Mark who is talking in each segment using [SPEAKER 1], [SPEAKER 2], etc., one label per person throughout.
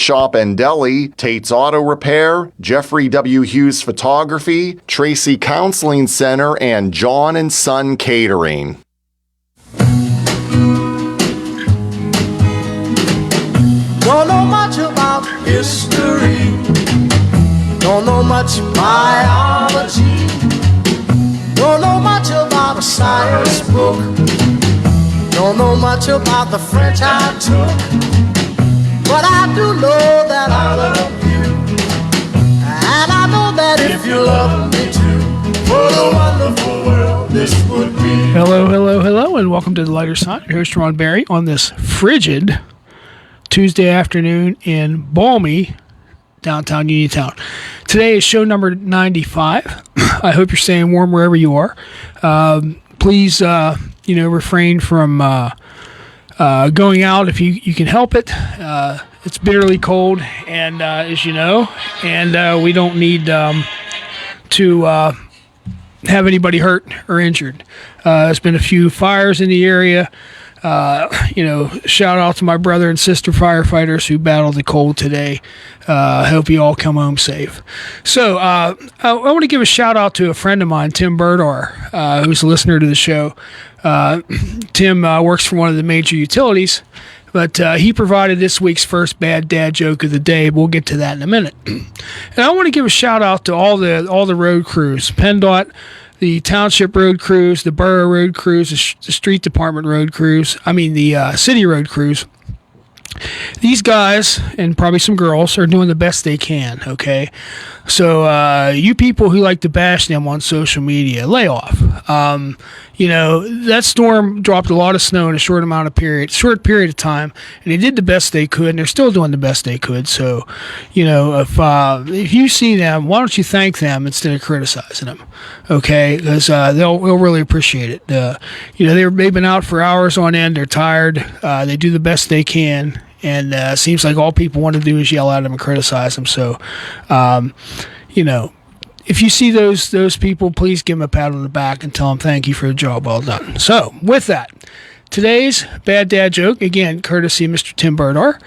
[SPEAKER 1] Shop and Deli, Tate's Auto Repair, Jeffrey W. Hughes Photography, Tracy Counseling Center, and John and Son Catering.
[SPEAKER 2] Don't know much about history, don't know much biology, don't know much about a science book, don't know much about the French I took. But I do know that I love you, and I know that if you love me too, what a wonderful world this would be.
[SPEAKER 3] Hello, and welcome to The Lighter Side. Your host, Ron Barry, on this frigid Tuesday afternoon in balmy downtown Uniontown. Today is show number 95. I hope you're staying warm wherever you are. Please, refrain from going out if you can help it. It's bitterly cold, and as you know, and we don't need to have anybody hurt or injured. There's been a few fires in the area. Shout out to my brother and sister firefighters who battled the cold today. I hope you all come home safe. So I want to give a shout out to a friend of mine, Tim Burdar, who's a listener to the show. Tim works for one of the major utilities, but he provided this week's first bad dad joke of the day. We'll get to that in a minute. And I want to give a shout out to all the road crews, PennDOT, the township road crews, the borough road crews, the street department road crews. The city road crews. These guys, and probably some girls, are doing the best they can, okay? So you people who like to bash them on social media, lay off. That storm dropped a lot of snow in a short period of time, and they did the best they could, and they're still doing the best they could. So, if you see them, why don't you thank them instead of criticizing them, okay? Because they'll really appreciate it. They've been out for hours on end. They're tired. They do the best they can. And it seems like all people want to do is yell at them and criticize them. So, if you see those people, please give them a pat on the back and tell them thank you for the job well done. So, with that, today's bad dad joke, again, courtesy of Mr. Tim Burdar.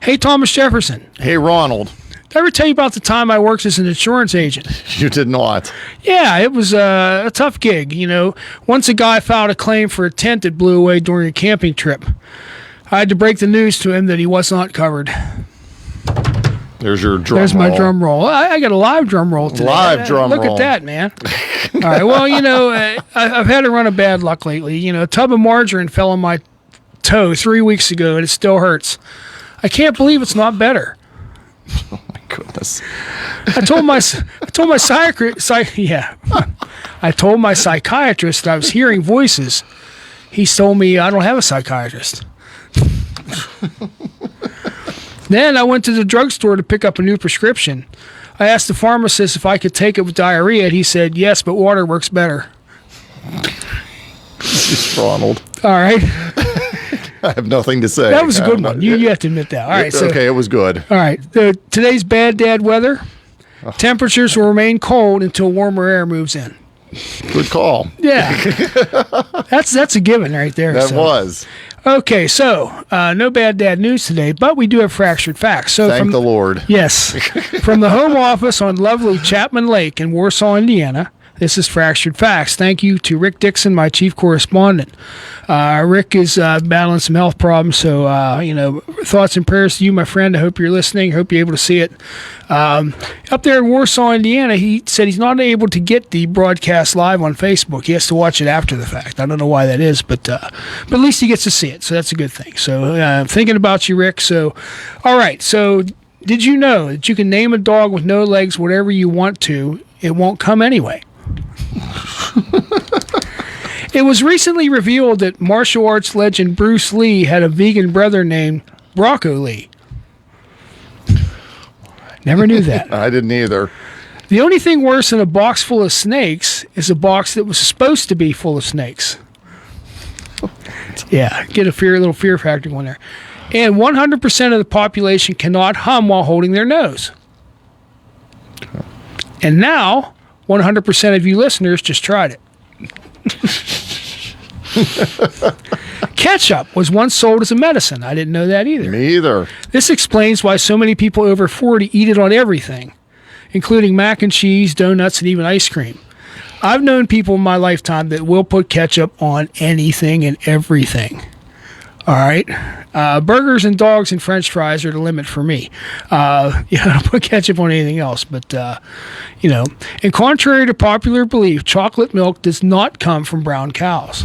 [SPEAKER 3] Hey, Thomas Jefferson.
[SPEAKER 1] Hey, Ronald.
[SPEAKER 3] Did I ever tell you about the time I worked as an insurance agent?
[SPEAKER 1] You did not.
[SPEAKER 3] Yeah, it was a tough gig. Once a guy filed a claim for a tent that blew away during a camping trip. I had to break the news to him that he was not covered.
[SPEAKER 1] There's your drum
[SPEAKER 3] There's
[SPEAKER 1] roll.
[SPEAKER 3] my drum roll. I got a live drum roll today. Look at that, man. All right, well, I've had a run of bad luck lately. A tub of margarine fell on my toe 3 weeks ago, and it still hurts. I can't believe it's not better.
[SPEAKER 1] Oh, my goodness.
[SPEAKER 3] I told my psychiatrist that I was hearing voices. He told me I don't have a psychiatrist. Then I went to the drugstore to pick up a new prescription. I asked the pharmacist if I could take it with diarrhea, and he said, yes, but water works better.
[SPEAKER 1] Ronald.
[SPEAKER 3] All right.
[SPEAKER 1] I have nothing to say.
[SPEAKER 3] That was a good one. You have to admit that. All right.
[SPEAKER 1] Okay, it was good.
[SPEAKER 3] All right. Today's bad dad weather. Temperatures will remain cold until warmer air moves in.
[SPEAKER 1] Good call.
[SPEAKER 3] Yeah. That's a given right there.
[SPEAKER 1] That was.
[SPEAKER 3] Okay, so no bad dad news today, but we do have fractured facts. So
[SPEAKER 1] Thank the Lord.
[SPEAKER 3] Yes. From the home office on lovely Chapman Lake in Warsaw, Indiana, this is Fractured Facts. Thank you to Rick Dixon, my chief correspondent. Rick is battling some health problems, so, thoughts and prayers to you, my friend. I hope you're listening. Hope you're able to see it. Up there in Warsaw, Indiana, he said he's not able to get the broadcast live on Facebook. He has to watch it after the fact. I don't know why that is, but at least he gets to see it, so that's a good thing. So I'm thinking about you, Rick. So, all right, so did you know that you can name a dog with no legs whatever you want to? It won't come anyway. It was recently revealed that martial arts legend Bruce Lee had a vegan brother named Brocco Lee. Never knew that.
[SPEAKER 1] I didn't either.
[SPEAKER 3] The only thing worse than a box full of snakes is a box that was supposed to be full of snakes. Yeah, get a little fear factor going there. And 100% of the population cannot hum while holding their nose. And now, 100% of you listeners just tried it. Ketchup was once sold as a medicine. I didn't know that either.
[SPEAKER 1] Me either.
[SPEAKER 3] This explains why so many people over 40 eat it on everything, including mac and cheese, donuts, and even ice cream. I've known people in my lifetime that will put ketchup on anything and everything. All right. Burgers and dogs and French fries are the limit for me. I don't put ketchup on anything else. But, and contrary to popular belief, chocolate milk does not come from brown cows.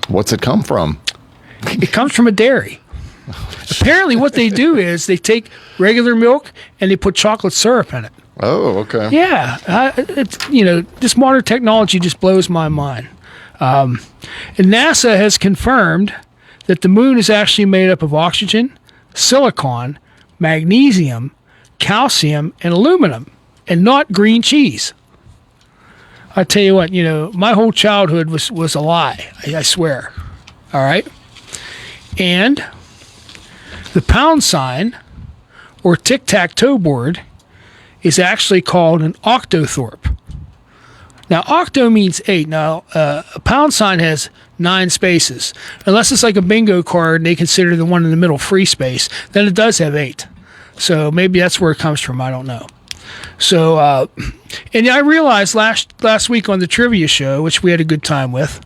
[SPEAKER 1] What's it come from?
[SPEAKER 3] It comes from a dairy. Apparently what they do is they take regular milk and they put chocolate syrup in it.
[SPEAKER 1] Oh, okay.
[SPEAKER 3] Yeah. This modern technology just blows my mind. And NASA has confirmed that the moon is actually made up of oxygen, silicon, magnesium, calcium, and aluminum, and not green cheese. I tell you what, my whole childhood was a lie, I swear. All right? And the pound sign, or tic-tac-toe board, is actually called an octothorpe. Now, octo means 8. Now, a pound sign has 9 spaces. Unless it's like a bingo card and they consider the one in the middle free space, then it does have 8. So maybe that's where it comes from. I don't know. So, and I realized last week on the trivia show, which we had a good time with,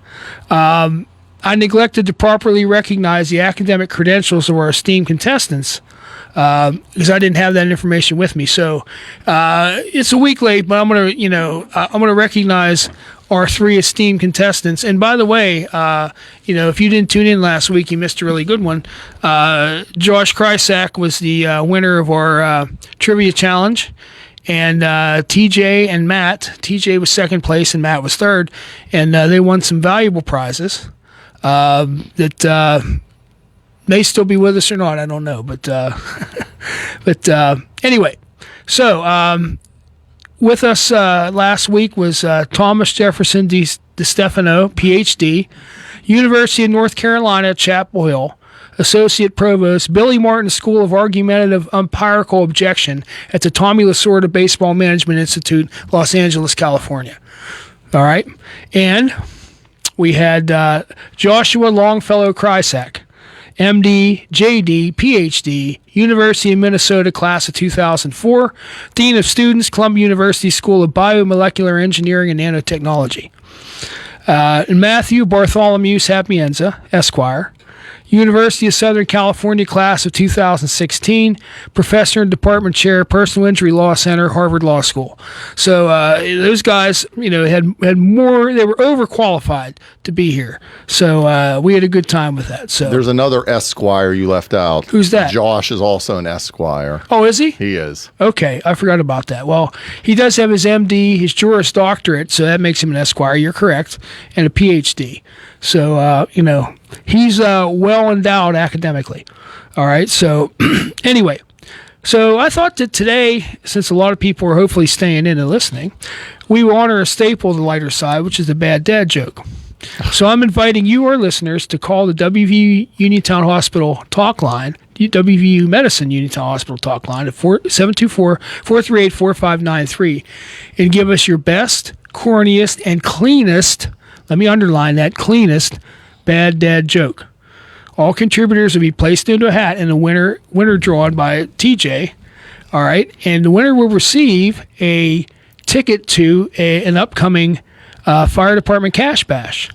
[SPEAKER 3] I neglected to properly recognize the academic credentials of our esteemed contestants because I didn't have that information with me. So it's a week late, but I'm gonna recognize our 3 esteemed contestants. And by the way, if you didn't tune in last week, you missed a really good one. Josh Krysak was the winner of our trivia challenge. And TJ and Matt, TJ was second place and Matt was third, and they won some valuable prizes that may still be with us or not. I don't know, but anyway. So with us last week was Thomas Jefferson DeStefano, PhD, University of North Carolina, Chapel Hill. Associate Provost, Billy Martin School of Argumentative Empirical Objection at the Tommy Lasorda Baseball Management Institute, Los Angeles, California. All right. And we had Joshua Longfellow Krysak, MD, JD, PhD, University of Minnesota, class of 2004, Dean of Students, Columbia University School of Biomolecular Engineering and Nanotechnology. And Matthew Bartholomew Sapienza, Esquire, University of Southern California, class of 2016, professor and department chair, Personal Injury Law Center, Harvard Law School. So those guys, had more. They were overqualified to be here. So we had a good time with that. So
[SPEAKER 1] there's another Esquire you left out.
[SPEAKER 3] Who's that?
[SPEAKER 1] Josh is also an Esquire.
[SPEAKER 3] Oh, is he?
[SPEAKER 1] He is.
[SPEAKER 3] Okay, I forgot about that. Well, he does have his MD, his Juris Doctorate, so that makes him an Esquire. You're correct, and a PhD. So he's well endowed academically. All right. So anyway, so I thought that today, since a lot of people are hopefully staying in and listening, we will honor a staple of the lighter side, which is the bad dad joke. So I'm inviting you, our listeners, to call the WVU Uniontown Hospital talk line, WVU Medicine Uniontown Hospital talk line at 724-438-4593 and give us your best, corniest, and cleanest, let me underline that, cleanest bad dad joke. All contributors will be placed into a hat and the winner drawn by TJ. All right. And the winner will receive a ticket to an upcoming fire department cash bash.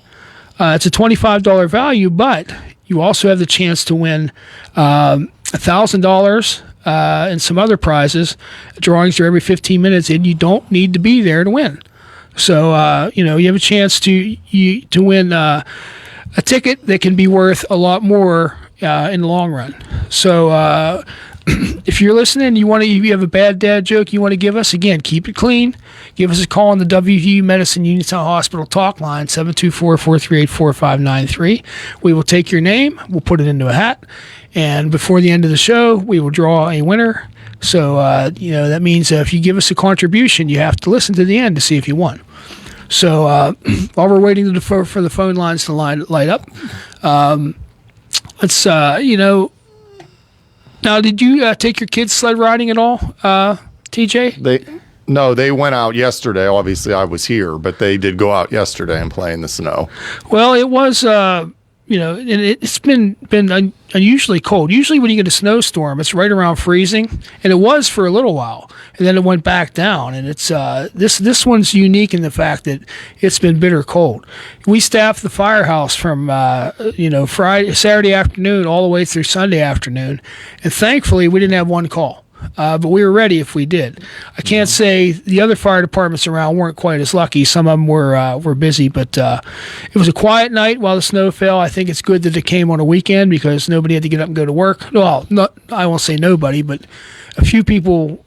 [SPEAKER 3] It's a $25 value, but you also have the chance to win $1,000 and some other prizes. Drawings are every 15 minutes, and you don't need to be there to win. So, you have a chance to win a ticket that can be worth a lot more in the long run. So, if you're listening, you have a bad dad joke you want to give us, again, keep it clean. Give us a call on the WVU Medicine Uniontown Hospital talk line, 724-438-4593. We will take your name, we'll put it into a hat, and before the end of the show, we will draw a winner. So, that means if you give us a contribution, you have to listen to the end to see if you won. So, while we're waiting for the phone lines to light up, let's, now, did you take your kids sled riding at all, TJ?
[SPEAKER 1] They went out yesterday. Obviously, I was here, but they did go out yesterday and play in the snow.
[SPEAKER 3] Well, it was and it's been unusually cold. Usually when you get a snowstorm, it's right around freezing, and it was for a little while, and then it went back down. And it's this one's unique in the fact that it's been bitter cold. We staffed the firehouse from Saturday afternoon all the way through Sunday afternoon, and thankfully we didn't have one call. But we were ready if we did. I can't say the other fire departments around weren't quite as lucky. Some of them were busy, but it was a quiet night while the snow fell. I think it's good that it came on a weekend because nobody had to get up and go to work. Well, I won't say nobody, but a few people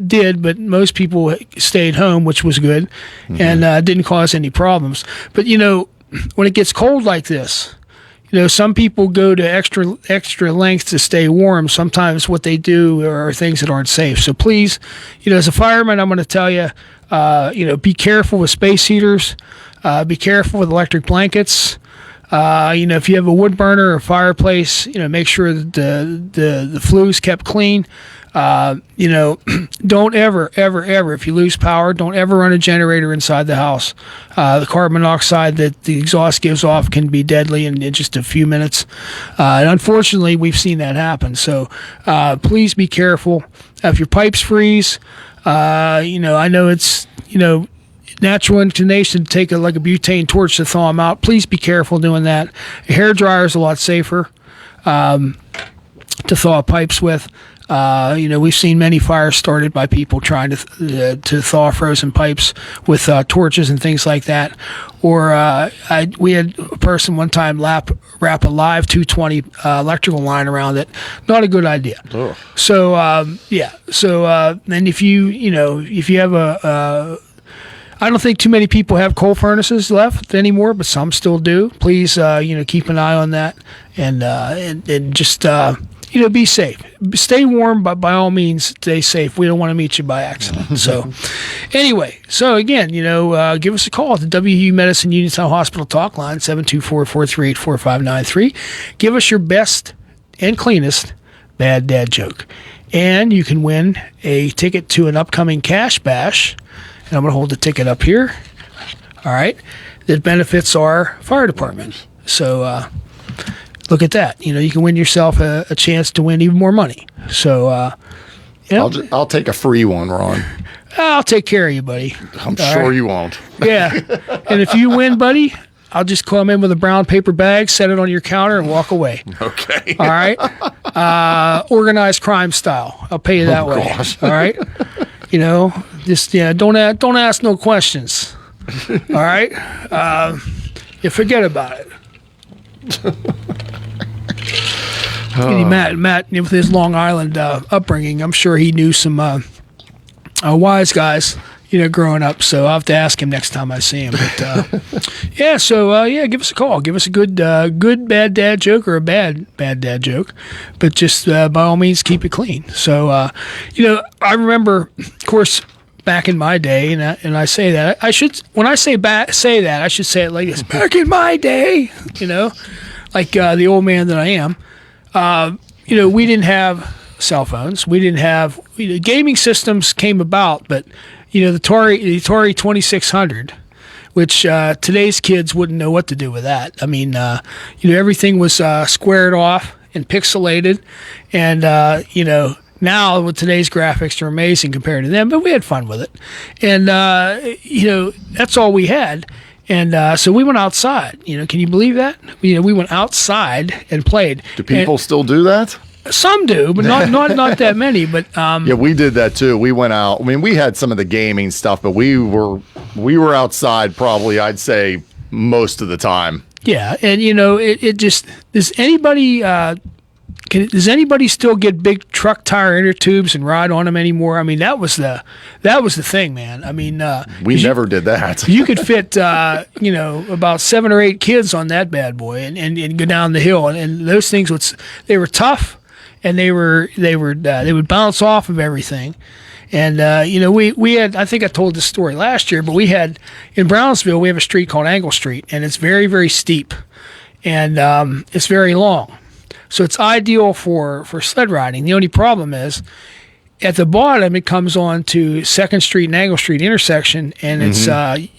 [SPEAKER 3] did, but most people stayed home, which was good, and didn't cause any problems. But, when it gets cold like this, some people go to extra lengths to stay warm. Sometimes what they do are things that aren't safe. So please, as a fireman, I'm going to tell you, be careful with space heaters. Be careful with electric blankets. If you have a wood burner or a fireplace, make sure that the flue's kept clean. Don't ever, if you lose power, don't ever run a generator inside the house. The carbon monoxide that the exhaust gives off can be deadly in just a few minutes. And unfortunately, we've seen that happen. So please be careful. If your pipes freeze, I know it's, natural inclination to take a butane torch to thaw them out. Please be careful doing that. A hairdryer is a lot safer to thaw pipes with. We've seen many fires started by people trying to thaw frozen pipes with torches and things like that. Or we had a person one time wrap a live 220 electrical line around it. Not a good idea.
[SPEAKER 1] Ugh.
[SPEAKER 3] So and if you have I don't think too many people have coal furnaces left anymore, but some still do. Please, keep an eye on that and just. Be safe. Stay warm, but by all means, stay safe. We don't want to meet you by accident. So, anyway, again, give us a call at the WU Medicine Uniontown Hospital Talk Line, 724-438-4593. Give us your best and cleanest bad dad joke. And you can win a ticket to an upcoming Cash Bash. And I'm going to hold the ticket up here. All right. That benefits our fire department. So, look at that. You can win yourself a chance to win even more money. So,
[SPEAKER 1] I'll take a free one, Ron.
[SPEAKER 3] I'll take care of you, buddy.
[SPEAKER 1] I'm sure you won't.
[SPEAKER 3] Yeah. And if you win, buddy, I'll just come in with a brown paper bag, set it on your counter, and walk away.
[SPEAKER 1] Okay.
[SPEAKER 3] All right. Organized crime style. I'll pay you that way.
[SPEAKER 1] Gosh.
[SPEAKER 3] All right. Just don't ask no questions. All right. Forget about it. Matt, with his Long Island upbringing, I'm sure he knew some wise guys, growing up. So I'll have to ask him next time I see him. But give us a call. Give us a good bad dad joke or a bad dad joke, but just by all means keep it clean. So I remember, of course, back in my day, and I say that I should when I say that I should say it like this. Back in my day, like the old man that I am. We didn't have cell phones. We didn't have gaming systems came about, but the Atari 2600, which today's kids wouldn't know what to do with that. I mean, everything was squared off and pixelated, and now with today's graphics are amazing compared to them. But we had fun with it, and that's all we had. And so we went outside. Can you believe that? We went outside and played.
[SPEAKER 1] Do people still do that?
[SPEAKER 3] Some do, but not that many. But
[SPEAKER 1] yeah, we did that too. We went out. I mean, we had some of the gaming stuff, but we were outside probably, I'd say, most of the time.
[SPEAKER 3] Yeah, and it just does anybody still get big truck tire inner tubes and ride on them anymore? I mean, that was the thing, man. I mean,
[SPEAKER 1] we never did that.
[SPEAKER 3] You could fit, about 7 or 8 kids on that bad boy and go down the hill. And those things they were tough, and they would bounce off of everything. And we had, I think I told this story last year, but we had in Brownsville we have a street called Angle Street, and it's very, very steep, and it's very long. So it's ideal for sled riding. The only problem is at the bottom, it comes on to 2nd Street and Angle Street intersection, and it's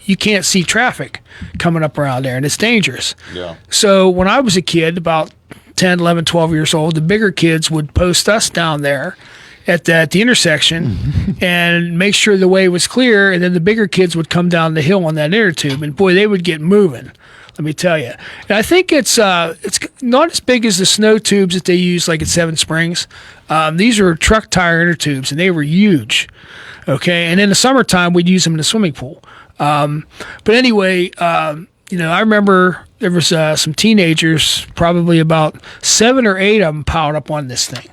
[SPEAKER 3] you can't see traffic coming up around there, and it's dangerous.
[SPEAKER 1] Yeah.
[SPEAKER 3] So when I was a kid, about 10, 11, 12 years old, the bigger kids would post us down there at the intersection and make sure the way was clear, and then the bigger kids would come down the hill on that inner tube, and boy, they would get moving. Let me tell you. And I think it's not as big as the snow tubes that they use like at Seven Springs. These are truck tire inner tubes, and they were huge. Okay, and in the summertime, we'd use them in the swimming pool. But anyway, I remember there was some teenagers, probably about 7 or 8 of them, piled up on this thing.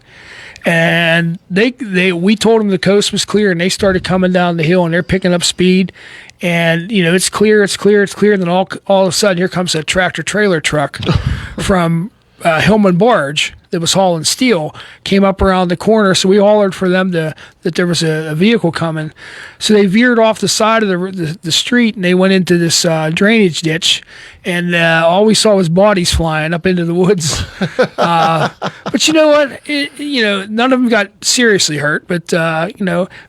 [SPEAKER 3] And we told them the coast was clear, and they started coming down the hill, and they're picking up speed. And it's clear. And then all of a sudden, here comes a tractor trailer truck from Hillman Barge that was hauling steel, came up around the corner. So we hollered for them that there was a vehicle coming. So they veered off the side of the street, and they went into this drainage ditch. And all we saw was bodies flying up into the woods. But you know what? None of them got seriously hurt. But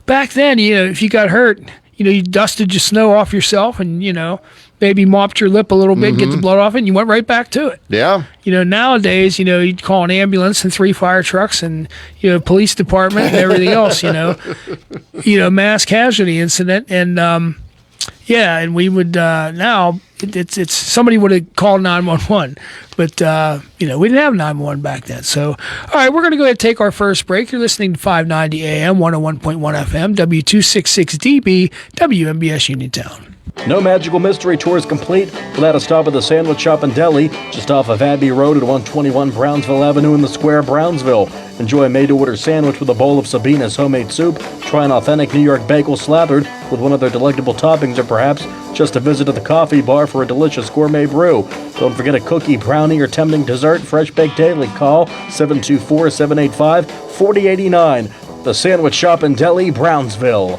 [SPEAKER 3] back then, if you got hurt, you dusted your snow off yourself, and maybe mopped your lip a little bit, get the blood off it, and you went right back to it.
[SPEAKER 1] Yeah.
[SPEAKER 3] Nowadays, you'd call an ambulance and 3 fire trucks and police department and everything else. Mass casualty incident, and and we would now it's somebody would have called 911, but we didn't have 911 back then. So, all right, we're going to go ahead and take our first break. You're listening to 590 AM, 101.1 FM, W266DB, WMBS Uniontown.
[SPEAKER 4] No Magical Mystery Tour is complete without a stop at the Sandwich Shop and Deli, just off of Abbey Road at 121 Brownsville Avenue in the Square, Brownsville. Enjoy a made-to-order sandwich with a bowl of Sabina's homemade soup, try an authentic New York bagel slathered with one of their delectable toppings, or perhaps just a visit to the coffee bar for a delicious gourmet brew. Don't forget a cookie, brownie, or tempting dessert, fresh baked daily. Call 724-785-4089. The Sandwich Shop and Deli, Brownsville.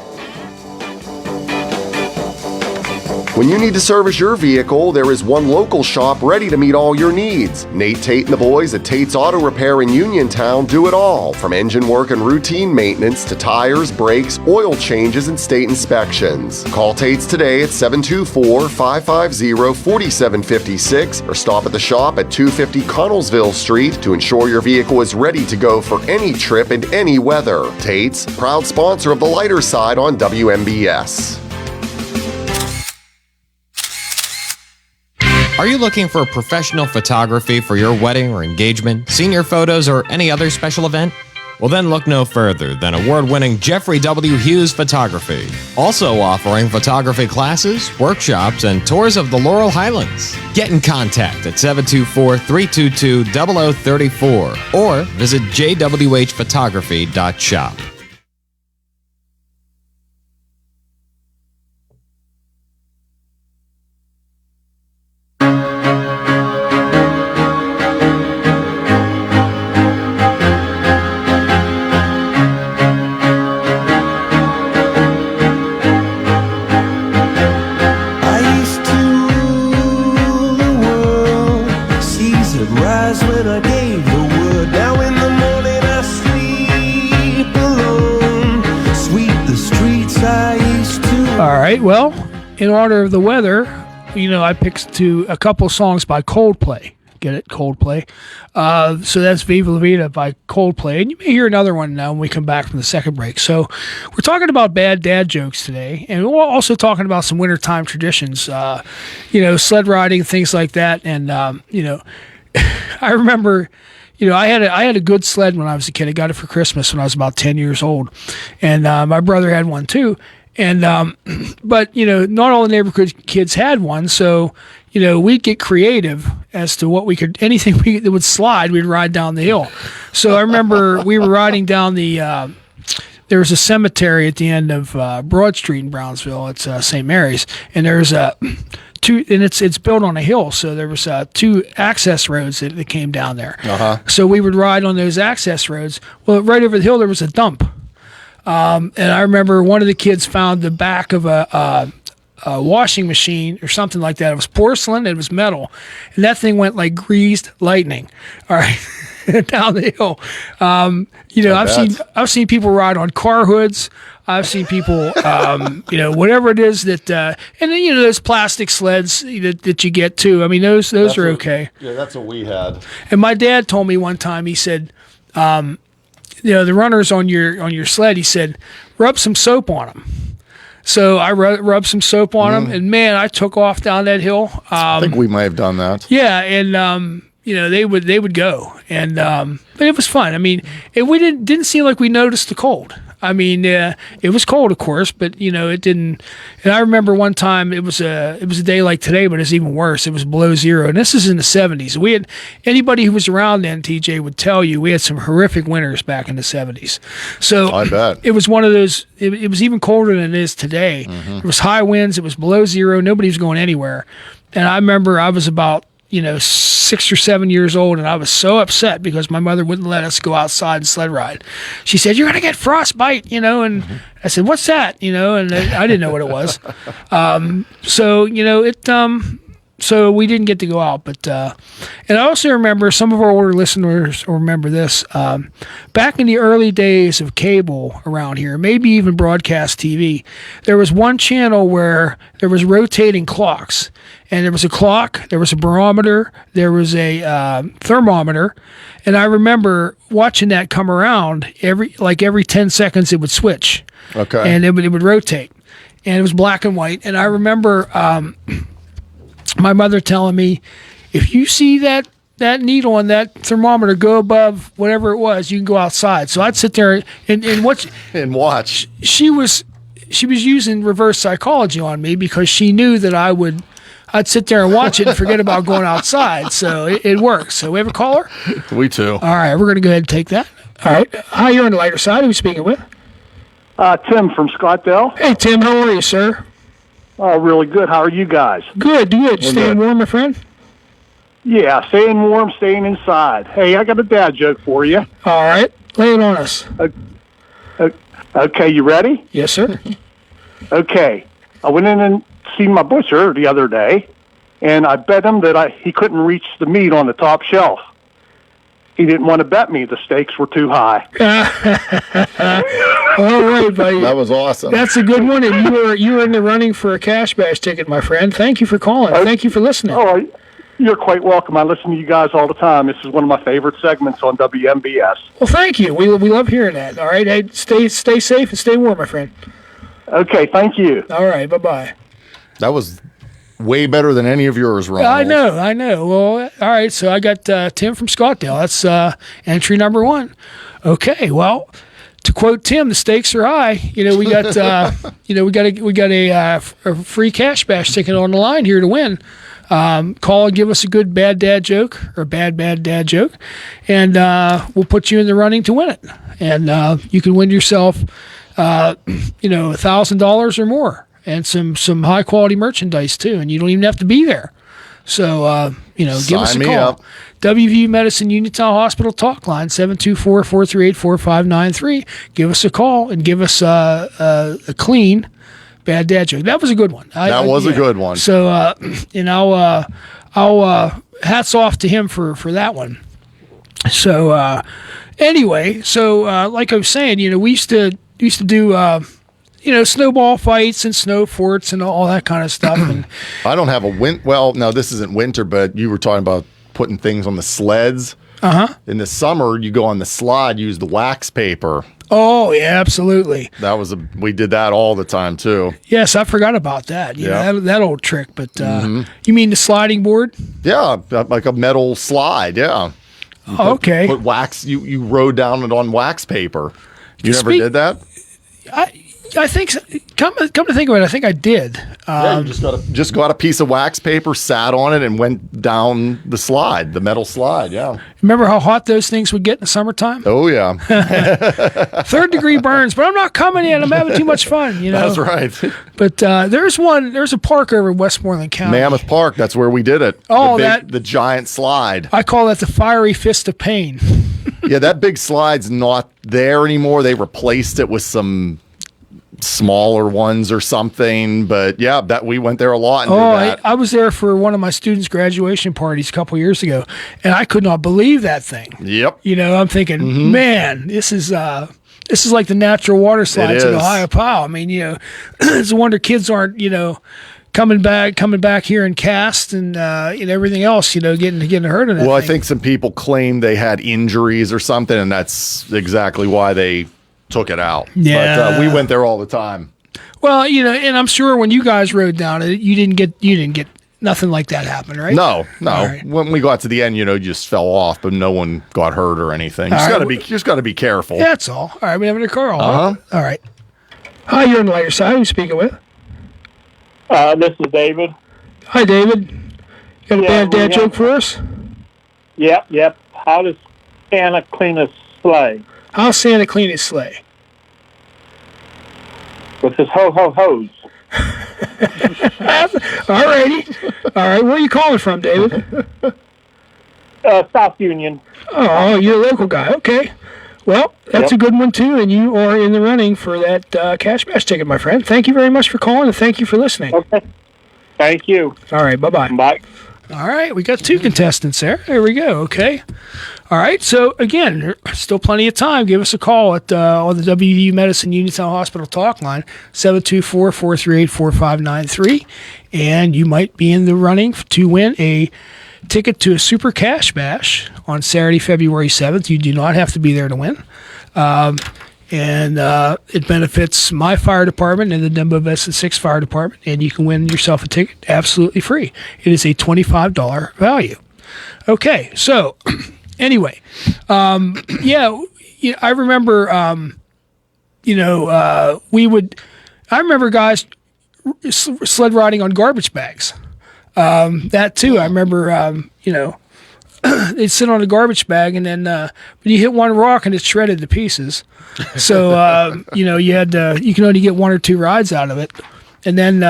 [SPEAKER 1] When you need to service your vehicle, there is one local shop ready to meet all your needs. Nate Tate and the boys at Tate's Auto Repair in Uniontown do it all, from engine work and routine maintenance to tires, brakes, oil changes, and state inspections. Call Tate's today at 724-550-4756 or stop at the shop at 250 Connellsville Street to ensure your vehicle is ready to go for any trip and any weather. Tate's, proud sponsor of The Lighter Side on WMBS.
[SPEAKER 5] Are you looking for professional photography for your wedding or engagement, senior photos, or any other special event? Well, then look no further than award-winning Jeffrey W. Hughes Photography, also offering photography classes, workshops, and tours of the Laurel Highlands. Get in contact at 724-322-0034 or visit jwhphotography.shop.
[SPEAKER 3] Well, in order of the weather, I picked a couple songs by Coldplay. Get it? Coldplay. So that's Viva La Vida by Coldplay. And you may hear another one now when we come back from the second break. So we're talking about bad dad jokes today. And we're also talking about some wintertime traditions, sled riding, things like that. And, I remember, I had a good sled when I was a kid. I got it for Christmas when I was about 10 years old. And my brother had one too. And, but, not all the neighborhood kids had one. So, we'd get creative as to what anything that would slide, we'd ride down the hill. So I remember we were riding down there was a cemetery at the end of Broad Street in Brownsville. It's St. Mary's. And there's it's built on a hill. So there was 2 access roads that came down there. Uh-huh. So we would ride on those access roads. Well, right over the hill, there was a dump. And I remember one of the kids found the back of a washing machine or something like that. It was porcelain, it was metal, and that thing went like greased lightning. All right. down the hill. I've seen people ride on car hoods. I've seen people, whatever it is that, and then those plastic sleds that you get too. I mean, those are okay.
[SPEAKER 6] Yeah, that's what we had.
[SPEAKER 3] And my dad told me one time. He said, the runners on your sled. He said, rub some soap on them. So I rubbed some soap on them, and man, I took off down that hill.
[SPEAKER 6] I think we might have done that.
[SPEAKER 3] Yeah, and they would go, and but it was fun. I mean, we didn't seem like we noticed the cold. I mean, it was cold, of course, but it didn't. And I remember one time it was a day like today, but it's even worse. It was below zero, and this is in the 70s. We had anybody who was around then, TJ would tell you, we had some horrific winters back in the 70s. So
[SPEAKER 6] I bet
[SPEAKER 3] it was one of those. It was even colder than it is today. It was high winds. It was below zero. Nobody was going anywhere. And I remember I was about 6 or 7 years old, and I was so upset because my mother wouldn't let us go outside and sled ride. She said, "You're going to get frostbite," and I said, "What's that?" And I didn't know what it was. So we didn't get to go out, but and I also remember, some of our older listeners will remember this, back in the early days of cable around here, maybe even broadcast TV, there was one channel where there was rotating clocks, and there was a clock, there was a barometer, there was a thermometer, and I remember watching that come around every 10 seconds it would switch.
[SPEAKER 6] Okay.
[SPEAKER 3] And it would rotate, and it was black and white, and I remember my mother telling me, if you see that needle on that thermometer go above whatever it was, you can go outside. So I'd sit there and watch.
[SPEAKER 6] And watch.
[SPEAKER 3] She was using reverse psychology on me, because she knew that I'd sit there and watch it and forget about going outside. So it works. So we have a caller?
[SPEAKER 6] We too.
[SPEAKER 3] All right, we're going to go ahead and take that. All right. Hi, you're on the lighter side. Who are you speaking with?
[SPEAKER 7] Tim from Scottsdale.
[SPEAKER 3] Hey, Tim, how are you, sir?
[SPEAKER 7] Oh, really good. How are you guys?
[SPEAKER 3] Good. Staying warm, my friend?
[SPEAKER 7] Yeah, staying warm, staying inside. Hey, I got a dad joke for you.
[SPEAKER 3] All right. Lay it on us.
[SPEAKER 7] Okay, you ready?
[SPEAKER 3] Yes, sir.
[SPEAKER 7] Okay. I went in and seen my butcher the other day, and I bet him that he couldn't reach the meat on the top shelf. He didn't want to bet me. The stakes were too high.
[SPEAKER 3] All right, buddy.
[SPEAKER 6] That was awesome.
[SPEAKER 3] That's a good one, and you were in the running for a Cash Bash ticket, my friend. Thank you for calling. Thank you for listening.
[SPEAKER 7] Oh, you're quite welcome. I listen to you guys all the time. This is one of my favorite segments on WMBS.
[SPEAKER 3] Well, thank you. We love hearing that. All right, hey, stay safe and stay warm, my friend.
[SPEAKER 7] Okay, thank you.
[SPEAKER 3] All right, bye-bye.
[SPEAKER 6] That was way better than any of yours, Ronald.
[SPEAKER 3] I know. Well, all right, so I got Tim from Scottsdale. That's entry number 1. Okay, well, to quote Tim, the stakes are high. We got we got a free Cash Bash ticket on the line here to win. Call and give us a good bad dad joke, or bad dad joke, and we'll put you in the running to win it. And you can win yourself $1,000 or more, and some high quality merchandise too, and you don't even have to be there. So give us a
[SPEAKER 6] Sign me
[SPEAKER 3] call.
[SPEAKER 6] up.
[SPEAKER 3] WVU Medicine Uniontown Hospital talk line 724-438-4593. Give us a call and give us a clean bad dad joke. That was a good one.
[SPEAKER 6] That was a good one.
[SPEAKER 3] So I'll hats off to him for that one. So anyway, like I was saying, we used to do snowball fights and snow forts and all that kind of stuff. And
[SPEAKER 6] I don't have a well, no, this isn't winter, but you were talking about putting things on the sleds. In the summer, you go on the slide, use the wax paper.
[SPEAKER 3] oh yeah, absolutely.
[SPEAKER 6] We did that all the time too.
[SPEAKER 3] Yes, I forgot about that.
[SPEAKER 6] Yeah.
[SPEAKER 3] That old trick. But you mean the sliding board?
[SPEAKER 6] Yeah, like a metal slide. Yeah.
[SPEAKER 3] Okay.
[SPEAKER 6] Put wax. You rode down it on wax paper. You never did that?
[SPEAKER 3] I think so. Come to think of it, I think I did.
[SPEAKER 6] Yeah, you just got a piece of wax paper, sat on it, and went down the slide, the metal slide. Yeah.
[SPEAKER 3] Remember how hot those things would get in the summertime?
[SPEAKER 6] Oh yeah.
[SPEAKER 3] 3rd degree burns, but I'm not coming in. I'm having too much fun.
[SPEAKER 6] That's right.
[SPEAKER 3] But there's a park over in Westmoreland County.
[SPEAKER 6] Mammoth Park. That's where we did it.
[SPEAKER 3] Oh,
[SPEAKER 6] the giant slide.
[SPEAKER 3] I call that the fiery fist of pain.
[SPEAKER 6] Yeah, that big slide's not there anymore. They replaced it with some smaller ones or something. But yeah, that we went there a lot. And did
[SPEAKER 3] Oh,
[SPEAKER 6] that.
[SPEAKER 3] I was there for one of my students' graduation parties a couple years ago, and I could not believe that thing.
[SPEAKER 6] Yep.
[SPEAKER 3] You know, I'm thinking, man, this is like the natural water slides in
[SPEAKER 6] is.
[SPEAKER 3] Ohio Powell. I mean, you know, it's a wonder kids aren't, you know, coming back here in cast and everything else, you know, getting hurt in that.
[SPEAKER 6] Well, I
[SPEAKER 3] thing.
[SPEAKER 6] think some people claim they had injuries or something, and that's exactly why they took it out.
[SPEAKER 3] Yeah.
[SPEAKER 6] But we went there all the time.
[SPEAKER 3] Well, you know, and I'm sure when you guys rode down it, you didn't get nothing like that happen, right?
[SPEAKER 6] No.
[SPEAKER 3] All right.
[SPEAKER 6] When we got to the end, you know, you just fell off, but no one got hurt or anything. You just got to be careful.
[SPEAKER 3] That's all. All right, we having a call.
[SPEAKER 6] Uh-huh.
[SPEAKER 3] All right. Hi, you're on the lighter side. Who's speaking with?
[SPEAKER 8] This is David.
[SPEAKER 3] Hi, David. Got a bad dad joke for us?
[SPEAKER 8] Yep. How does Santa clean a sleigh?
[SPEAKER 3] How's Santa clean his sleigh?
[SPEAKER 8] With his ho-ho-hos.
[SPEAKER 3] All righty. All right, where are you calling from, David?
[SPEAKER 8] South Union.
[SPEAKER 3] Oh, you're a local guy. Okay. Well, that's a good one, too, and you are in the running for that Cash Bash ticket, my friend. Thank you very much for calling, and thank you for listening.
[SPEAKER 8] Okay. Thank you.
[SPEAKER 3] All right, bye-bye.
[SPEAKER 8] Bye.
[SPEAKER 3] All right, we got 2 contestants there. There we go. Okay. All right. So again, there's still plenty of time. Give us a call at on the WVU Medicine Uniontown Hospital talk line 724-438-4593, and you might be in the running to win a ticket to a Super Cash Bash on Saturday, February 7th. You do not have to be there to win. And it benefits my fire department and the Denbo Vesta 6 Fire Department, and you can win yourself a ticket absolutely free. It is a $25 value. Okay, so anyway, I remember, I remember guys sled riding on garbage bags. That too, I remember, they'd sit on a garbage bag, and then when you hit one rock and it's shredded to pieces. So you can only get 1 or 2 rides out of it, and then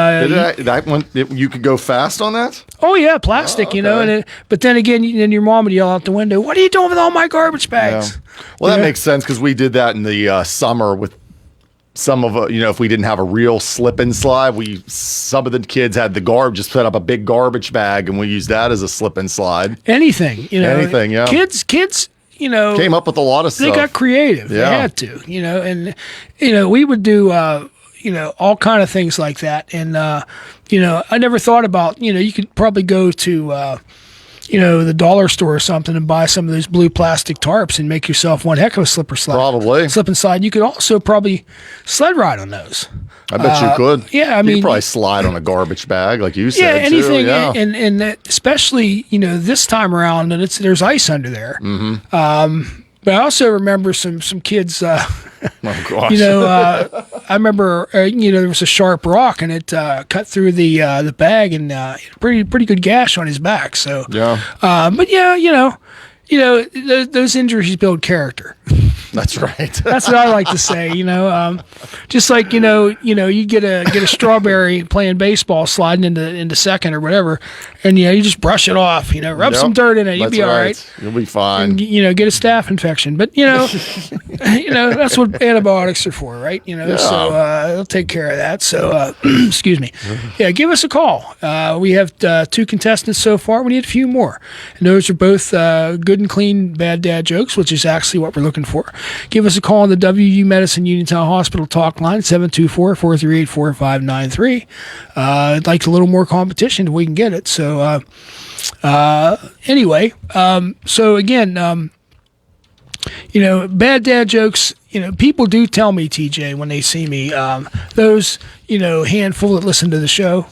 [SPEAKER 6] you could go fast on that.
[SPEAKER 3] oh yeah, plastic, but then again, then your mom would yell out the window, "What are you doing with all my garbage bags?"
[SPEAKER 6] Well, that makes sense because we did that in the summer with some of if we didn't have a real slip and slide, some of the kids had the just set up a big garbage bag, and we used that as a slip and slide.
[SPEAKER 3] Anything,
[SPEAKER 6] yeah.
[SPEAKER 3] Kids,
[SPEAKER 6] Came up with a lot of stuff.
[SPEAKER 3] They got creative.
[SPEAKER 6] Yeah.
[SPEAKER 3] They had to, and we would do all kind of things like that. And I never thought about you could probably go to the dollar store or something and buy some of those blue plastic tarps and make yourself one heck of a slip and slide. You could also probably sled ride on those.
[SPEAKER 6] I bet you could.
[SPEAKER 3] Yeah,
[SPEAKER 6] you could probably slide on a garbage bag, like you said.
[SPEAKER 3] Yeah, anything,
[SPEAKER 6] too. Yeah.
[SPEAKER 3] and that, especially this time around, and there's ice under there. Mm-hmm. But I also remember some kids.
[SPEAKER 6] Oh gosh.
[SPEAKER 3] I remember there was a sharp rock and it cut through the bag and pretty good gash on his back. So
[SPEAKER 6] yeah.
[SPEAKER 3] But those injuries build character.
[SPEAKER 6] That's right.
[SPEAKER 3] That's what I like to say. Just like you get a strawberry playing baseball, sliding into second or whatever, and you just brush it off. Rub some dirt in it, you'll be all right.
[SPEAKER 6] You'll be fine.
[SPEAKER 3] And, get a staph infection, but that's what antibiotics are for, right? So they'll take care of that. So excuse me. Yeah, give us a call. We have 2 contestants so far. We need a few more, and those are both good and clean bad dad jokes, which is actually what we're looking for. Give us a call on the WU Medicine Uniontown Hospital talk line 724-438-4593. I'd like a little more competition if we can get it. So anyway, so again, bad dad jokes, people do tell me, TJ, when they see me, those, handful that listen to the show,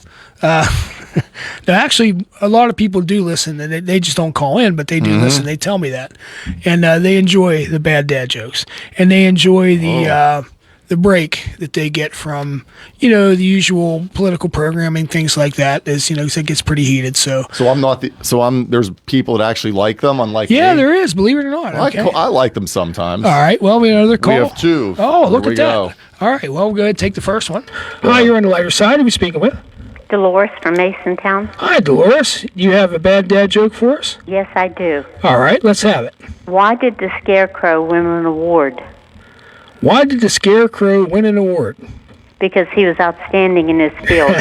[SPEAKER 3] now, actually, a lot of people do listen, and they just don't call in, but they do listen. They tell me that, and they enjoy the bad dad jokes, and they enjoy the break that they get from the usual political programming, things like that. As it gets pretty heated. So
[SPEAKER 6] I'm not there's people that actually like them, unlike me.
[SPEAKER 3] There is, believe it or not. Okay.
[SPEAKER 6] I like them sometimes.
[SPEAKER 3] All right. Well, we have another call.
[SPEAKER 6] We have 2.
[SPEAKER 3] Oh, look at that.
[SPEAKER 6] Go.
[SPEAKER 3] All right. Well, we'll go ahead and take the first one. Hi, you're on the lighter side. Who are we speaking with?
[SPEAKER 9] Dolores from Masontown.
[SPEAKER 3] Hi, Dolores. You have a bad dad joke for us?
[SPEAKER 9] Yes, I do.
[SPEAKER 3] All right, let's have it.
[SPEAKER 9] Why did the Scarecrow win an award?
[SPEAKER 3] Why did the Scarecrow win an award?
[SPEAKER 9] because he was outstanding in his field.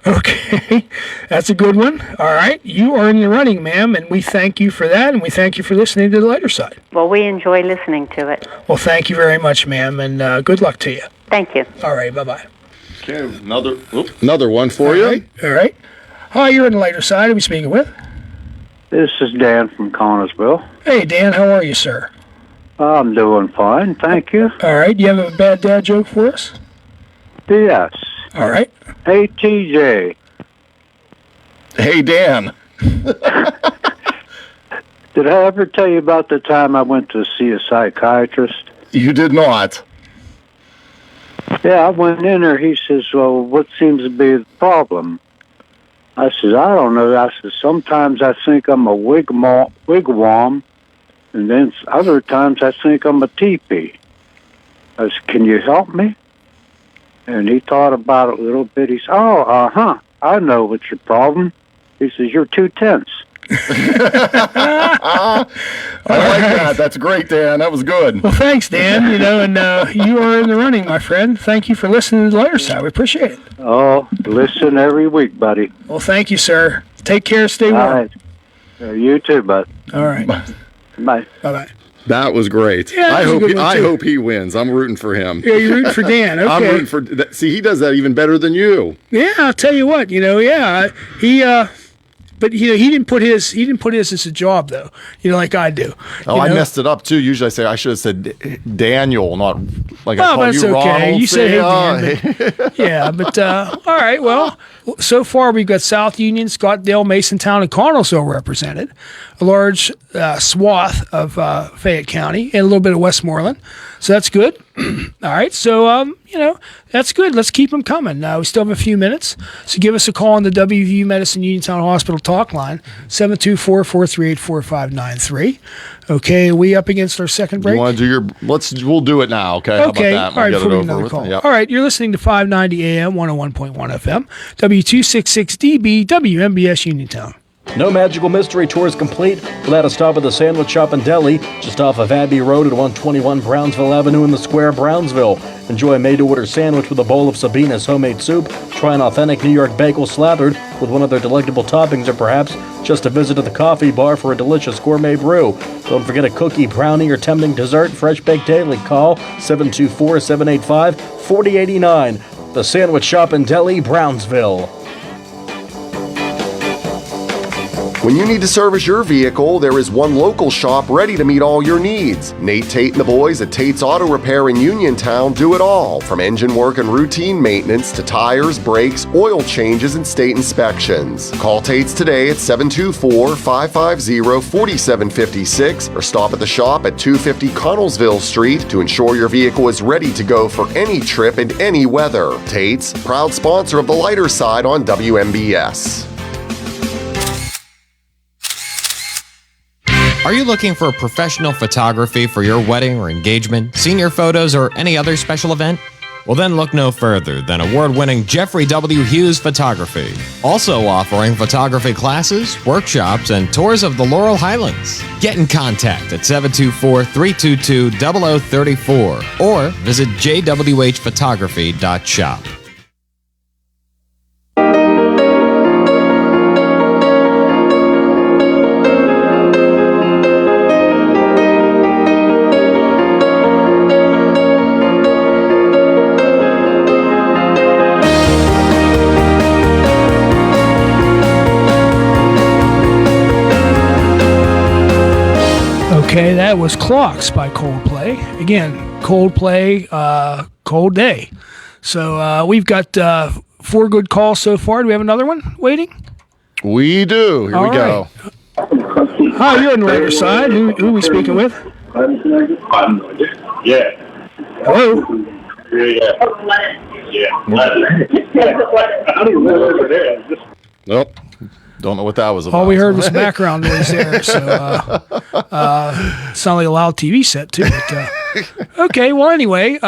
[SPEAKER 3] Okay, that's a good one. All right, you are in the running, ma'am, and we thank you for that, and we thank you for listening to The Lighter Side.
[SPEAKER 9] Well, we enjoy listening to it.
[SPEAKER 3] Well, thank you very much, ma'am, and good luck to you.
[SPEAKER 9] Thank you.
[SPEAKER 3] All right, bye-bye.
[SPEAKER 6] Okay, another one for you.
[SPEAKER 3] All right. Hi, you're in The Lighter Side. Who are we speaking with?
[SPEAKER 8] This is Dan from Connersville.
[SPEAKER 3] Hey, Dan, how are you, sir?
[SPEAKER 8] I'm doing fine, thank you.
[SPEAKER 3] All right, do you have a bad dad joke for us?
[SPEAKER 8] Yes.
[SPEAKER 3] All right.
[SPEAKER 8] Hey, TJ.
[SPEAKER 6] Hey, Dan.
[SPEAKER 8] Did I ever tell you about the time I went to see a psychiatrist?
[SPEAKER 6] You did not.
[SPEAKER 8] Yeah, I went in there. He says, well, what seems to be the problem? I said, I don't know. I said, sometimes I think I'm a wigwam, and then other times I think I'm a teepee. I said, can you help me? And he thought about it a little bit. He said, I know what's your problem. He says, you're too tense.
[SPEAKER 6] I like that. That's great, Dan. That was good.
[SPEAKER 3] Well, thanks, Dan. You are in the running, my friend. Thank you for listening to The Lighter Side. We appreciate it.
[SPEAKER 8] Oh, listen every week, buddy.
[SPEAKER 3] Well, thank you, sir. Take care. Stay warm.
[SPEAKER 8] All right. You too, bud.
[SPEAKER 3] All right.
[SPEAKER 8] Bye.
[SPEAKER 3] Bye-bye.
[SPEAKER 6] That was great.
[SPEAKER 3] Yeah, that was a good one,
[SPEAKER 6] I
[SPEAKER 3] too.
[SPEAKER 6] hope he wins. I'm rooting for him.
[SPEAKER 3] Yeah, you're rooting for Dan. Okay.
[SPEAKER 6] I'm rooting for. See, he does that even better than you.
[SPEAKER 3] Yeah, I'll tell you what. But he didn't put his as a job though. Like I do.
[SPEAKER 6] I messed it up too. Usually I should have said Daniel, not like I
[SPEAKER 3] Oh,
[SPEAKER 6] call
[SPEAKER 3] that's
[SPEAKER 6] you
[SPEAKER 3] okay.
[SPEAKER 6] Ronald.
[SPEAKER 3] You said
[SPEAKER 6] See,
[SPEAKER 3] hey, Dan. But, yeah, but all right. Well, so far we've got South Union, Scottdale, Masontown, and Connellsville represented. A large swath of Fayette County and a little bit of Westmoreland. So that's good. All right. So that's good. Let's keep them coming. We still have a few minutes. So give us a call on the WVU Medicine Uniontown Hospital talk line, 724-438-4593. Okay, we up against our second break?
[SPEAKER 6] You want to do we'll do it now, okay? How about
[SPEAKER 3] Okay,
[SPEAKER 6] that?
[SPEAKER 3] all right,
[SPEAKER 6] We'll
[SPEAKER 3] before
[SPEAKER 6] get
[SPEAKER 3] we
[SPEAKER 6] it
[SPEAKER 3] do
[SPEAKER 6] over
[SPEAKER 3] another
[SPEAKER 6] with.
[SPEAKER 3] call.
[SPEAKER 6] Yep.
[SPEAKER 3] All right, you're listening to 590 AM, 101.1 FM, W266DB, WMBS Uniontown.
[SPEAKER 4] No Magical Mystery Tour is complete without a stop at the Sandwich Shop and Deli, just off of Abbey Road at 121 Brownsville Avenue in the Square, Brownsville. Enjoy a made-to-order sandwich with a bowl of Sabina's homemade soup. Try an authentic New York bagel slathered with one of their delectable toppings, or perhaps just a visit to the coffee bar for a delicious gourmet brew. Don't forget a cookie, brownie, or tempting dessert. Fresh Baked Daily. Call 724-785-4089. The Sandwich Shop and Deli, Brownsville.
[SPEAKER 1] When you need to service your vehicle, there is one local shop ready to meet all your needs. Nate Tate and the boys at Tate's Auto Repair in Uniontown do it all, from engine work and routine maintenance to tires, brakes, oil changes, and state inspections. Call Tate's today at 724-550-4756 or stop at the shop at 250 Connellsville Street to ensure your vehicle is ready to go for any trip and any weather. Tate's, proud sponsor of The Lighter Side on WMBS.
[SPEAKER 5] Are you looking for professional photography for your wedding or engagement, senior photos, or any other special event? Well, then look no further than award-winning Jeffrey W. Hughes Photography. Also offering photography classes, workshops, and tours of the Laurel Highlands. Get in contact at 724-322-0034 or visit jwhphotography.shop.
[SPEAKER 3] Okay, that was Clocks by Coldplay. Again, Coldplay, Cold Day. So we've got 4 good calls so far. Do we have another one waiting?
[SPEAKER 6] We do. Here
[SPEAKER 3] All
[SPEAKER 6] we go.
[SPEAKER 3] Hi, you're on the later side. Who are we speaking with?
[SPEAKER 8] Yeah.
[SPEAKER 3] Hello?
[SPEAKER 6] Nope. Don't know what that was about.
[SPEAKER 3] All we heard was background noise there. So sounded like a loud TV set too. But, okay, well anyway,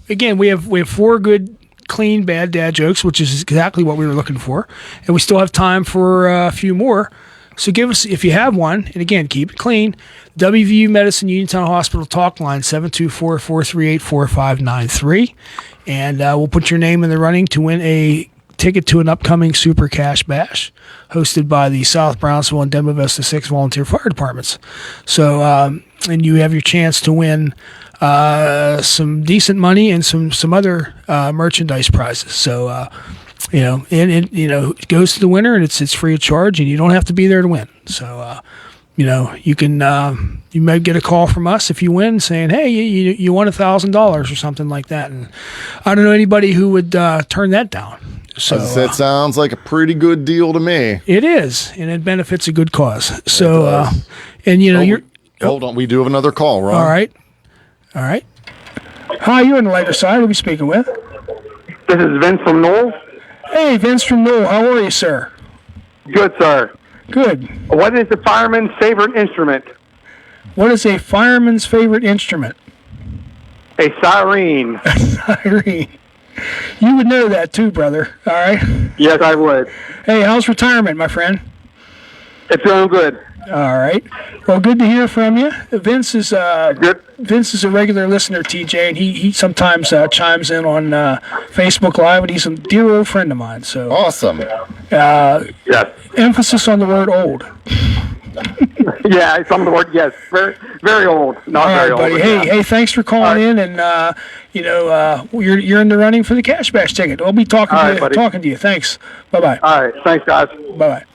[SPEAKER 3] again we have 4 good, clean, bad dad jokes, which is exactly what we were looking for, and we still have time for a few more. So give us, if you have one, and again, keep it clean, WVU Medicine Uniontown Hospital talk line, 724-438-4593. And we'll put your name in the running to win a ticket to an upcoming Super Cash Bash hosted by the South Brownsville and Denver Vista 6 volunteer fire departments. So, and you have your chance to win some decent money and some other merchandise prizes. So, and it goes to the winner, and it's free of charge, and you don't have to be there to win. So, you can you might get a call from us if you win, saying, "Hey, you won $1,000 or something like that." And I don't know anybody who would turn that down. So
[SPEAKER 6] that sounds like a pretty good deal to me.
[SPEAKER 3] It is, and it benefits a good cause. So, you're.
[SPEAKER 6] Hold on, we do have another call, Ron.
[SPEAKER 3] All right. Hi, you're on the lighter side. Who are we speaking with?
[SPEAKER 7] This is Vince from Knoll.
[SPEAKER 3] Hey, Vince from Knoll. How are you, sir?
[SPEAKER 7] Good, sir.
[SPEAKER 3] Good.
[SPEAKER 7] What is the fireman's favorite instrument?
[SPEAKER 3] What is a fireman's favorite instrument?
[SPEAKER 7] A siren.
[SPEAKER 3] Siren. You would know that too, brother. All right.
[SPEAKER 7] Yes, I would.
[SPEAKER 3] Hey, how's retirement, my friend?
[SPEAKER 7] It's going good.
[SPEAKER 3] All right. Well, good to hear from you. Vince is
[SPEAKER 7] Good.
[SPEAKER 3] Vince is a regular listener, TJ, and he sometimes chimes in on Facebook Live, and he's a dear old friend of mine. So
[SPEAKER 6] Awesome.
[SPEAKER 7] Yes.
[SPEAKER 3] Emphasis on the word old.
[SPEAKER 7] Yeah, some of the word. Yes, very, very old. Not
[SPEAKER 3] All
[SPEAKER 7] very
[SPEAKER 3] right, buddy.
[SPEAKER 7] old.
[SPEAKER 3] Hey, thanks for calling in, and you're in the running for the cash bash ticket. I'll be talking
[SPEAKER 7] All
[SPEAKER 3] to
[SPEAKER 7] right,
[SPEAKER 3] you.
[SPEAKER 7] buddy.
[SPEAKER 3] Talking to you. Thanks. Bye-bye.
[SPEAKER 7] All right. Thanks, guys.
[SPEAKER 3] Bye-bye.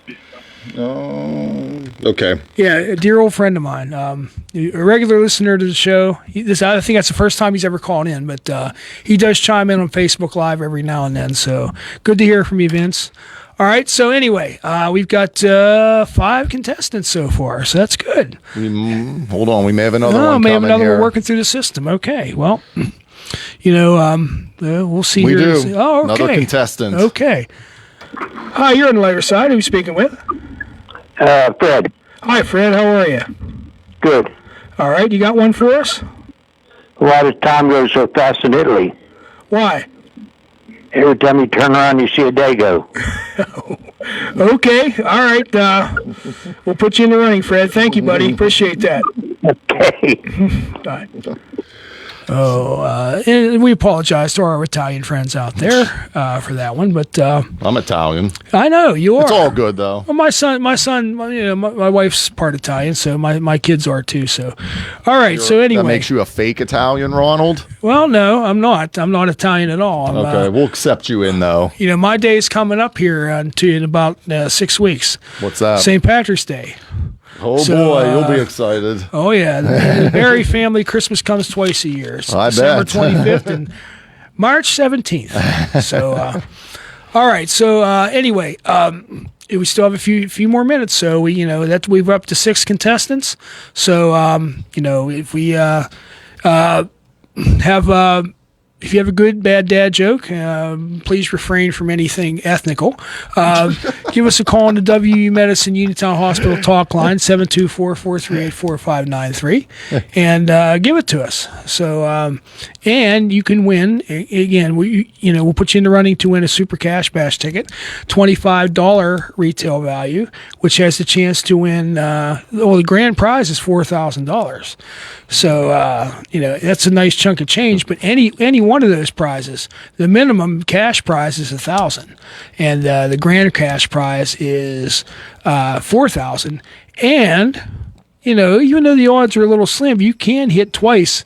[SPEAKER 6] Okay.
[SPEAKER 3] Yeah, a dear old friend of mine, a regular listener to the show. I think that's the first time he's ever called in, but he does chime in on Facebook Live every now and then. So good to hear from you, Vince. All right. So anyway, we've got 5 contestants so far, so that's good.
[SPEAKER 6] Hold on, we may have another one
[SPEAKER 3] may have
[SPEAKER 6] coming
[SPEAKER 3] another
[SPEAKER 6] here.
[SPEAKER 3] one working through the system. Okay. Well, we'll see.
[SPEAKER 6] We
[SPEAKER 3] here.
[SPEAKER 6] do.
[SPEAKER 3] Oh, okay.
[SPEAKER 6] Another contestant.
[SPEAKER 3] Okay. Hi, you're on the lighter side. Who are you speaking with?
[SPEAKER 8] Fred.
[SPEAKER 3] Hi, Fred. How are you?
[SPEAKER 8] Good.
[SPEAKER 3] All right. You got one for us?
[SPEAKER 8] Why does time go so fast in Italy?
[SPEAKER 3] Why?
[SPEAKER 8] Every time you turn around, you see a Dago.
[SPEAKER 3] Okay. All right. We'll put you in the running, Fred. Thank you, buddy. Appreciate that.
[SPEAKER 8] Okay.
[SPEAKER 3] All right. And we apologize to our Italian friends out there for that one, but
[SPEAKER 6] I'm Italian.
[SPEAKER 3] I know you are.
[SPEAKER 6] It's all good though.
[SPEAKER 3] Well, my son, my wife's part Italian, so my kids are too. So, all right. So anyway,
[SPEAKER 6] That makes you a fake Italian, Ronald?
[SPEAKER 3] well, no, I'm not. I'm not Italian at all. I'm,
[SPEAKER 6] Okay, we'll accept you in though.
[SPEAKER 3] my day's coming up here in about 6 weeks.
[SPEAKER 6] What's that?
[SPEAKER 3] St. Patrick's Day.
[SPEAKER 6] Oh
[SPEAKER 3] So,
[SPEAKER 6] boy, you'll be excited.
[SPEAKER 3] Oh yeah, the Berry family Christmas comes twice a year. It's
[SPEAKER 6] I
[SPEAKER 3] December
[SPEAKER 6] bet.
[SPEAKER 3] 25th and March 17th. So, all right. So anyway, we still have a few more minutes. So we're up to 6 contestants. So if we have if you have a good bad dad joke, please refrain from anything ethnical. Give us a call on the WU Medicine Uniontown Hospital talk line, 724-438-4593, and give it to us. So, and you can win. Again, we'll put you in the running to win a Super Cash Bash ticket, $25 retail value, which has the chance to win. The grand prize is $4,000. So, that's a nice chunk of change. But any one of those prizes, the minimum cash prize is $1,000, and the grand cash prize is $4,000. And even though the odds are a little slim, you can hit twice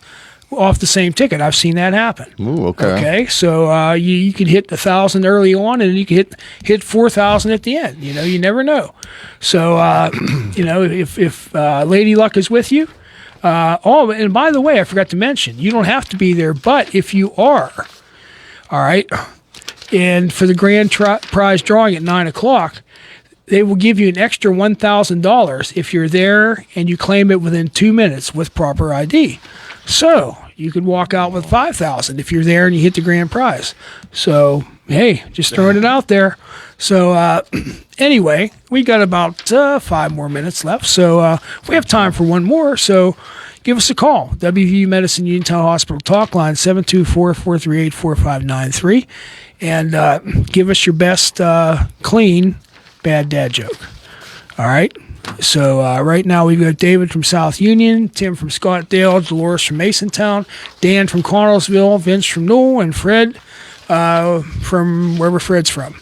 [SPEAKER 3] off the same ticket. I've seen that happen.
[SPEAKER 6] Ooh, okay.
[SPEAKER 3] Okay, so you can hit 1,000 early on, and you can hit 4,000 at the end. You never know. So if Lady Luck is with you. And by the way, I forgot to mention, you don't have to be there, but if you are, all right, and for the grand prize drawing at 9 o'clock, they will give you an extra $1,000 if you're there and you claim it within 2 minutes with proper ID. So you could walk out with $5,000 if you're there and you hit the grand prize. So, hey, just throwing it out there. So, anyway, we got about 5 more minutes left. So, we have time for one more. So, give us a call. WVU Medicine Uniontown Hospital talk line, 724-438-4593. And give us your best clean bad dad joke. All right. So right now we've got David from South Union, Tim from Scottdale, Dolores from Masontown, Dan from Connellsville, Vince from Newell, and Fred from wherever Fred's from,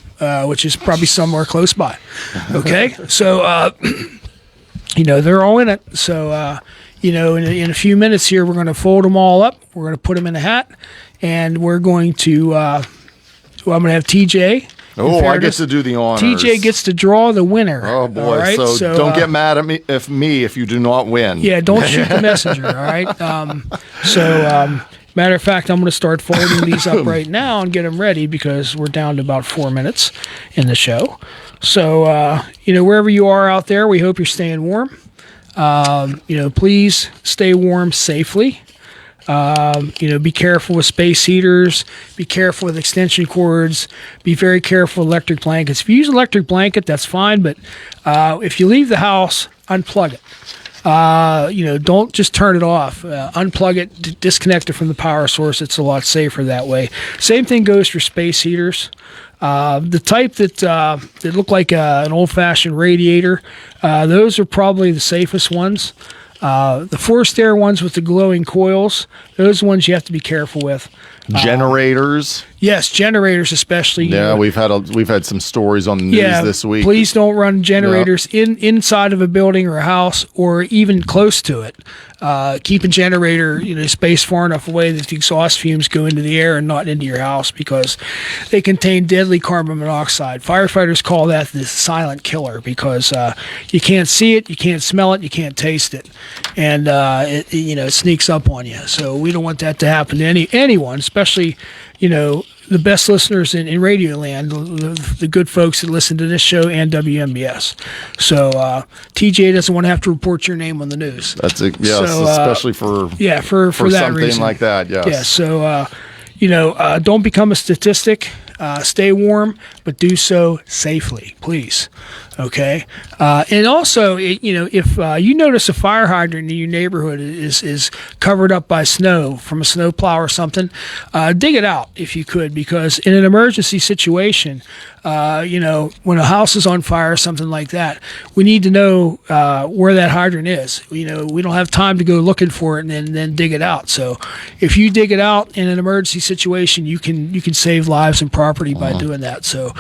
[SPEAKER 3] which is probably somewhere close by. Okay. So, they're all in it. So, in a few minutes here, we're going to fold them all up. We're going to put them in a hat, and we're going to, I'm going to have TJ.
[SPEAKER 6] Oh, I get to do the honors.
[SPEAKER 3] TJ gets to draw the winner.
[SPEAKER 6] Oh boy!
[SPEAKER 3] All right?
[SPEAKER 6] So don't get mad at me if you do not win.
[SPEAKER 3] Yeah, don't shoot the messenger. All right. Matter of fact, I'm going to start folding these up right now and get them ready because we're down to about 4 minutes in the show. So wherever you are out there, we hope you're staying warm. Please stay warm safely. Be careful with space heaters, be careful with extension cords, be very careful with electric blankets. If you use an electric blanket, that's fine, but if you leave the house, unplug it. Don't just turn it off. Unplug it, disconnect it from the power source. It's a lot safer that way. Same thing goes for space heaters. The type that look like an old-fashioned radiator, those are probably the safest ones. The forced air ones with the glowing coils, those ones you have to be careful with.
[SPEAKER 6] Generators.
[SPEAKER 3] Yes, generators especially.
[SPEAKER 6] Yeah, we've had some stories on the news this week.
[SPEAKER 3] Please don't run generators inside of a building or a house or even close to it. Keep a generator spaced far enough away that the exhaust fumes go into the air and not into your house because they contain deadly carbon monoxide. Firefighters call that the silent killer because you can't see it, you can't smell it, you can't taste it, and it sneaks up on you. So we don't want that to happen to anyone, especially the best listeners in Radio Land, the good folks that listen to this show and WMBS. So TJ doesn't want to have to report your name on the news.
[SPEAKER 6] That's it. Yes,
[SPEAKER 3] so,
[SPEAKER 6] especially for
[SPEAKER 3] that
[SPEAKER 6] something
[SPEAKER 3] reason.
[SPEAKER 6] like that. Yes.
[SPEAKER 3] Yeah. So don't become a statistic. Stay warm, but do so safely, please. Okay. And also, if you notice a fire hydrant in your neighborhood is covered up by snow from a snow plow or something, dig it out if you could, because in an emergency situation, when a house is on fire or something like that, we need to know where that hydrant is. We don't have time to go looking for it and then dig it out. So if you dig it out in an emergency situation, you can save lives and property by doing that. So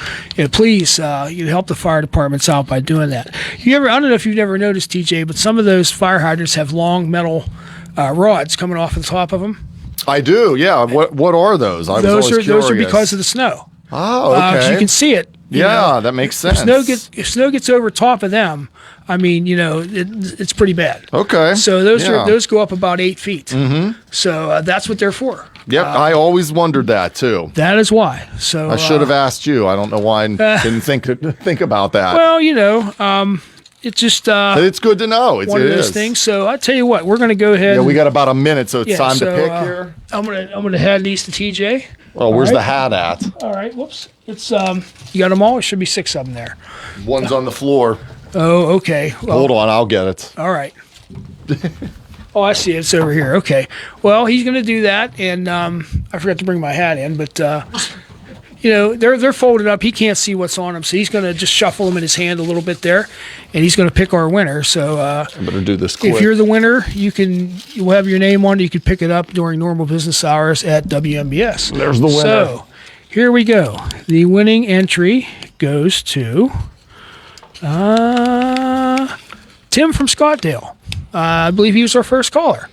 [SPEAKER 3] please, help the fire departments out by doing that. I don't know if you've ever noticed, TJ, but some of those fire hydrants have long metal rods coming off the top of them.
[SPEAKER 6] I do, yeah. What are those?
[SPEAKER 3] Those are because of the snow.
[SPEAKER 6] Oh, okay.
[SPEAKER 3] You can see it.
[SPEAKER 6] That makes sense.
[SPEAKER 3] If snow gets over top of them, it's pretty bad.
[SPEAKER 6] Okay.
[SPEAKER 3] So those go up about 8 feet. Mm-hmm. So that's what they're for.
[SPEAKER 6] Yep, I always wondered that too.
[SPEAKER 3] That is why. So
[SPEAKER 6] I should have asked you. I don't know why I didn't think about that.
[SPEAKER 3] Well, it's just
[SPEAKER 6] it's good to know.
[SPEAKER 3] One of those things. So I tell you what, we're going to go ahead.
[SPEAKER 6] Yeah, we got about a minute, so it's time to pick here.
[SPEAKER 3] I'm gonna hand these to TJ.
[SPEAKER 6] Oh, where's the hat at?
[SPEAKER 3] All right, whoops. It's you got them all. There should be 6 of them there.
[SPEAKER 6] One's on the floor.
[SPEAKER 3] Oh, okay. Well,
[SPEAKER 6] hold on, I'll get it.
[SPEAKER 3] All right. Oh, I see it. It's over here. Okay. Well, he's going to do that, and I forgot to bring my hat in, but they're folded up. He can't see what's on them, so he's going to just shuffle them in his hand a little bit there, and he's going to pick our winner. So
[SPEAKER 6] I better do this quick.
[SPEAKER 3] If you're the winner, you'll have your name on it. You can pick it up during normal business hours at WMBS.
[SPEAKER 6] There's the winner.
[SPEAKER 3] So here we go. The winning entry goes to Tim from Scottdale. I believe he was our first caller.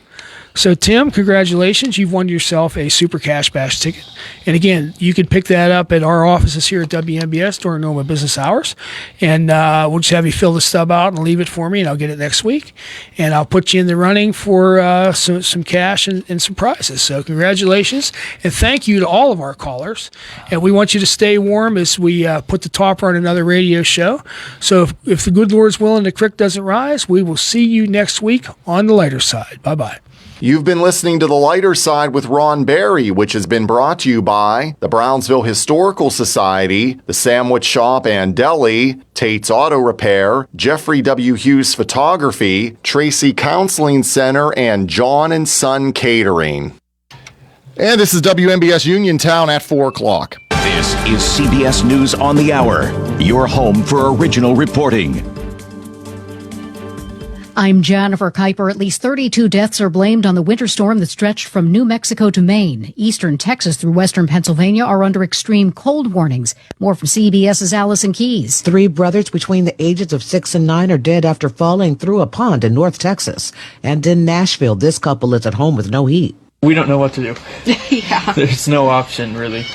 [SPEAKER 3] So, Tim, congratulations. You've won yourself a Super Cash Bash ticket. And again, you can pick that up at our offices here at WMBS during normal business hours. And we'll just have you fill the stub out and leave it for me, and I'll get it next week. And I'll put you in the running for some cash and some prizes. So, congratulations. And thank you to all of our callers. And we want you to stay warm as we put the topper on another radio show. So, if the good Lord's willing, the creek doesn't rise, we will see you next week on the lighter side. Bye-bye.
[SPEAKER 1] You've been listening to The Lighter Side with Ron Berry, which has been brought to you by the Brownsville Historical Society, the Sandwich Shop and Deli, Tate's Auto Repair, Jeffrey W. Hughes Photography, Tracy Counseling Center, and John & Son Catering.
[SPEAKER 6] And this is WMBS Uniontown at 4 o'clock.
[SPEAKER 10] This is CBS News on the Hour, your home for original reporting. I'm Jennifer Kuiper. At least 32 deaths are blamed on the winter storm that stretched from New Mexico to Maine. Eastern Texas through western Pennsylvania are under extreme cold warnings. More from CBS's Allison Keyes.
[SPEAKER 11] 3 brothers between the ages of 6 and 9 are dead after falling through a pond in North Texas. And in Nashville, this couple is at home with no heat.
[SPEAKER 12] We don't know what to do.
[SPEAKER 10] Yeah.
[SPEAKER 12] There's no option, really.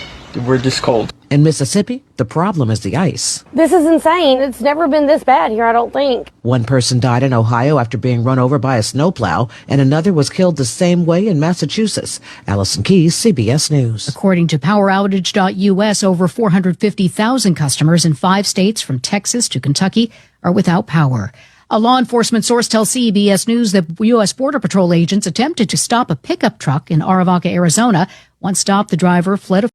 [SPEAKER 12] We're just cold.
[SPEAKER 11] In Mississippi, the problem is the ice.
[SPEAKER 13] This is insane. It's never been this bad here, I don't think.
[SPEAKER 11] 1 person died in Ohio after being run over by a snowplow, and another was killed the same way in Massachusetts. Allison Keyes, CBS News.
[SPEAKER 10] According to PowerOutage.us, over 450,000 customers in 5 states from Texas to Kentucky are without power. A law enforcement source tells CBS News that U.S. Border Patrol agents attempted to stop a pickup truck in Aravaca, Arizona. Once stopped, the driver fled